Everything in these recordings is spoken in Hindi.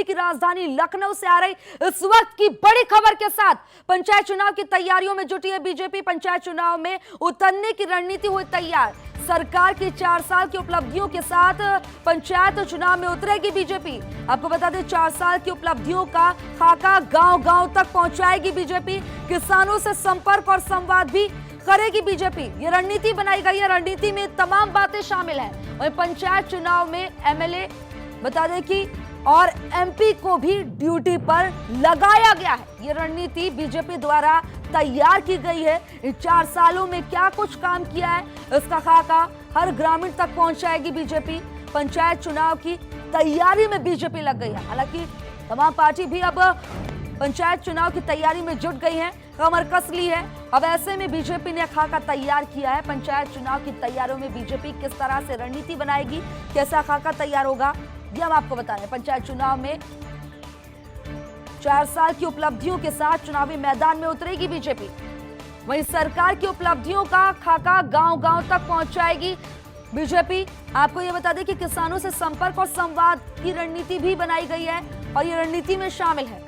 यूपी की राजधानी लखनऊ से आ रही इस वक्त की बड़ी खबर के साथ पंचायत चुनाव की तैयारियों में जुटी है बीजेपी। पंचायत चुनाव में उतरने की रणनीति हुई तैयार। सरकार की 4 साल की उपलब्धियों के साथ पंचायत चुनाव में उतरेगी बीजेपी। आपको बता दें 4 साल की उपलब्धियों का खाका गांव-गांव तक पहुंचाएगी बीजेपी। किसानों से संपर्क और संवाद भी करेगी बीजेपी। ये रणनीति बनाई गई है, रणनीति में तमाम बातें शामिल हैं। वहीं पंचायत चुनाव में एमएलए बता दें कि और एमपी को भी ड्यूटी पर लगाया गया है। ये रणनीति बीजेपी द्वारा तैयार की गई है। इन 4 सालों में क्या कुछ काम किया है, इसका खाका हर ग्रामीण तक पहुंचाएगी बीजेपी। पंचायत चुनाव की तैयारी में बीजेपी लग गई है। हालांकि तमाम पार्टी भी अब पंचायत चुनाव की तैयारी में जुट गई है, कमर कस ली है। अब ऐसे में बीजेपी ने खाका तैयार किया है। पंचायत चुनाव की तैयारियों में बीजेपी किस तरह से रणनीति बनाएगी, कैसा खाका तैयार होगा, ये हम आपको बता रहे हैं। पंचायत चुनाव में 4 साल की उपलब्धियों के साथ चुनावी मैदान में उतरेगी बीजेपी। वहीं सरकार की उपलब्धियों का खाका गांव-गांव तक पहुंचाएगी बीजेपी। आपको ये बता दें कि किसानों से संपर्क और संवाद की रणनीति भी बनाई गई है और ये रणनीति में शामिल है।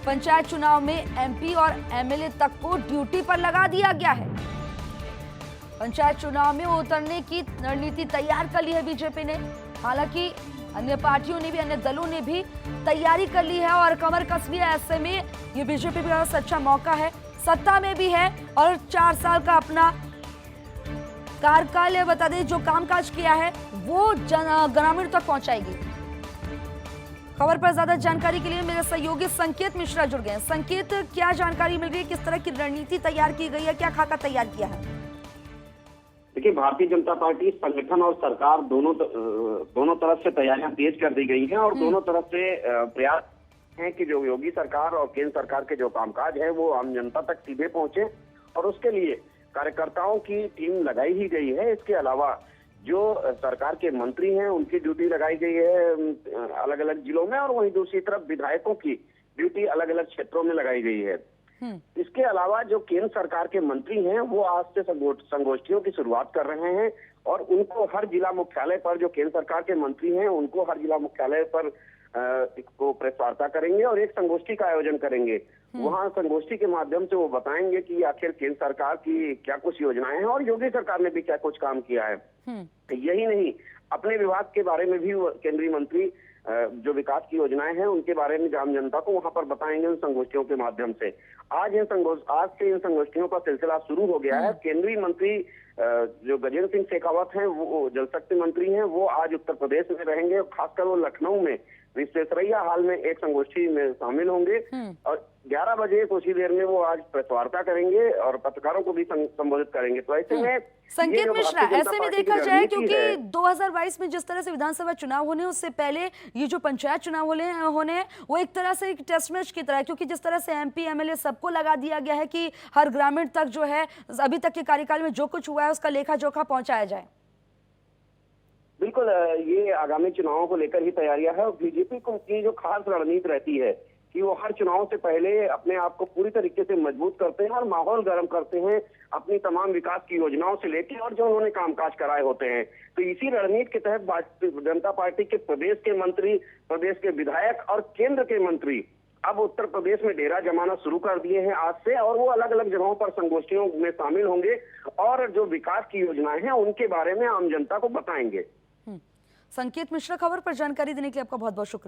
पंचायत चुनाव में एमपी और एमएलए तक को ड्यूटी पर लगा दिया गया है। पंचायत चुनाव में उतरने की रणनीति तैयार कर ली है बीजेपी ने। हालांकि अन्य पार्टियों ने भी, अन्य दलों ने भी तैयारी कर ली है और कमर कस ली है। ऐसे में ये बीजेपी का अच्छा मौका है, सत्ता में भी है और 4 साल का अपना कार्यकाल बता दें जो कामकाज किया है वो ग्रामीण तक पहुंचाएगी। खबर पर ज्यादा जानकारी के लिए मेरे सहयोगी संकेत मिश्रा जुड़ गए हैं। संकेत, क्या जानकारी मिल रही है, किस तरह की रणनीति तैयार की गई है, क्या खाका तैयार किया है? देखिए, भारतीय जनता पार्टी संगठन और सरकार दोनों तरफ से तैयारियां तेज कर दी गई हैं और दोनों तरफ से प्रयास हैं कि जो योगी सरकार और केंद्र सरकार के जो कामकाज है वो आम जनता तक सीधे पहुंचे और उसके लिए कार्यकर्ताओं की टीम लगाई ही गई है। इसके अलावा जो सरकार के मंत्री हैं उनकी ड्यूटी लगाई गई है अलग अलग जिलों में और वहीं दूसरी तरफ विधायकों की ड्यूटी अलग अलग क्षेत्रों में लगाई गई है। इसके अलावा जो केंद्र सरकार के मंत्री हैं वो आज से संगोष्ठियों की शुरुआत कर रहे हैं और उनको हर जिला मुख्यालय पर, जो केंद्र सरकार के मंत्री हैं उनको हर जिला मुख्यालय पर को प्रेस वार्ता करेंगे और एक संगोष्ठी का आयोजन करेंगे। वहां संगोष्ठी के माध्यम से वो बताएंगे कि आखिर केंद्र सरकार की क्या कुछ योजनाएं हैं और योगी सरकार ने भी क्या कुछ काम किया है। यही नहीं, अपने विभाग के बारे में भी केंद्रीय मंत्री जो विकास की योजनाएं हैं उनके बारे में आम जनता को वहां पर बताएंगे उन संगोष्ठियों के माध्यम से। आज से इन संगोष्ठियों का सिलसिला शुरू हो गया है। केंद्रीय मंत्री जो गजेंद्र सिंह शेखावत हैं, वो जल शक्ति मंत्री हैं, वो आज उत्तर प्रदेश में रहेंगे। खासकर वो लखनऊ में विश्वेश्वरैया हॉल में एक संगोष्ठी में शामिल होंगे और 11 बजे कुछ ही देर में वो आज प्रेस वार्ता करेंगे और पत्रकारों को भी संबोधित करेंगे। तो ऐसे में संकेत मिश्रा, ऐसे में देखा जाए क्योंकि 2022 में जिस तरह से विधानसभा चुनाव होने उससे पहले ये जो पंचायत चुनाव होने हैं वो एक तरह से एक टेस्ट मैच की तरह है, क्योंकि जिस तरह से एमपी एमएलए सबको लगा दिया गया है कि हर ग्रामीण तक जो है अभी तक के कार्यकाल में जो कुछ हुआ है उसका लेखा जोखा पहुंचाया जाए। बिल्कुल, ये आगामी चुनावों को लेकर ही तैयारियां है और बीजेपी की जो खास रणनीति रहती है कि वो हर चुनाव से पहले अपने आप को पूरी तरीके से मजबूत करते हैं और माहौल गर्म करते हैं अपनी तमाम विकास की योजनाओं से लेकर और जो उन्होंने कामकाज कराए होते हैं। तो इसी रणनीति के तहत भारतीय जनता पार्टी के प्रदेश के मंत्री, प्रदेश के विधायक और केंद्र के मंत्री अब उत्तर प्रदेश में डेरा जमाना शुरू कर दिए हैं आज से और वो अलग अलग जगहों पर संगोष्ठियों में शामिल होंगे और जो विकास की योजनाएं हैं उनके बारे में आम जनता को बताएंगे। संकेत मिश्रा, खबर पर जानकारी देने के लिए आपका बहुत बहुत शुक्रिया।